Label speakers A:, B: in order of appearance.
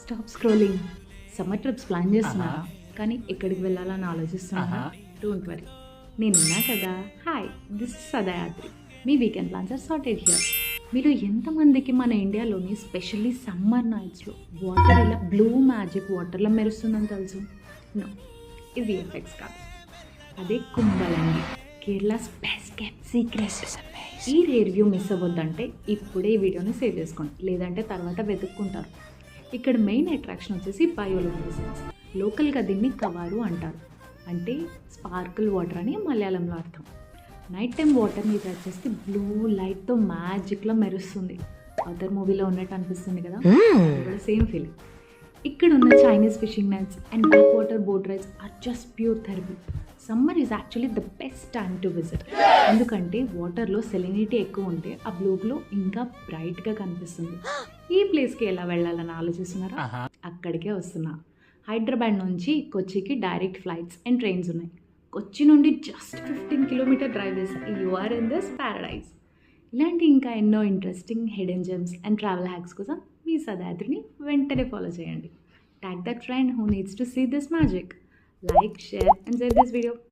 A: Stop scrolling. Summer trips plan చేస్తున్నారా? కానీ ఎక్కడికి వెళ్ళాలని ఆలోచిస్తున్నారా? డోంట్ వరీ, నేనున్నా కదా. Hi, this is Sadayatri. మీ weekend plans are sorted here. మీరు ఎంతమందికి మన ఇండియాలోని స్పెషల్లీ సమ్మర్ నైట్స్లో వాటర్ ఇలా బ్లూ మ్యాజిక్ వాటర్లో మెరుస్తుందని తెలుసు? నో, ఇది ఎఫెక్ట్స్ కాదు, అదే Kumbalangi, Kerala's best kept secret. ఈ రేర్ వ్యూ మిస్ అవ్వద్దంటే ఇప్పుడే ఈ వీడియోని సేవ్ చేసుకోండి, లేదంటే తర్వాత వెతుక్కుంటారు. ఇక్కడ మెయిన్ అట్రాక్షన్ వచ్చేసి బయోలుమినెసెన్స్. లోకల్గా దీన్ని కవారు అంటారు, అంటే స్పార్కిల్ వాటర్ అని మలయాళంలో అర్థం. నైట్ టైం వాటర్ మీద వచ్చేసి బ్లూ లైట్తో మ్యాజిక్లో మెరుస్తుంది. అదర్ మూవీలో ఉన్నట్టు అనిపిస్తుంది కదా, కూడా సేమ్ ఫీలింగ్. ఇక్కడ ఉన్న Chinese fishing nets and backwater boat rides are just pure therapy. Summer is actually the best time to visit, ఎందుకంటే వాటర్లో సెలినిటీ ఎక్కువ ఉంటే ఆ బ్లూ గ్లో ఇంకా బ్రైట్గా కనిపిస్తుంది. ఈ ప్లేస్కి ఎలా వెళ్ళాలని ఆలోచిస్తున్నారా? అక్కడికే వస్తున్నా. హైదరాబాద్ నుంచి కొచ్చికి డైరెక్ట్ ఫ్లైట్స్ అండ్ ట్రైన్స్ ఉన్నాయి. కొచ్చి నుండి జస్ట్ 15 కిలోమీటర్ డ్రైవ్ చేసి you are in this paradise. ఇలాంటి ఇంకా ఎన్నో interesting hidden gems and travel hacks కోసం మీ సదాద్రిని వెంటనే ఫాలో చేయండి. Tag that friend who needs to see this magic. Like, share and save this video.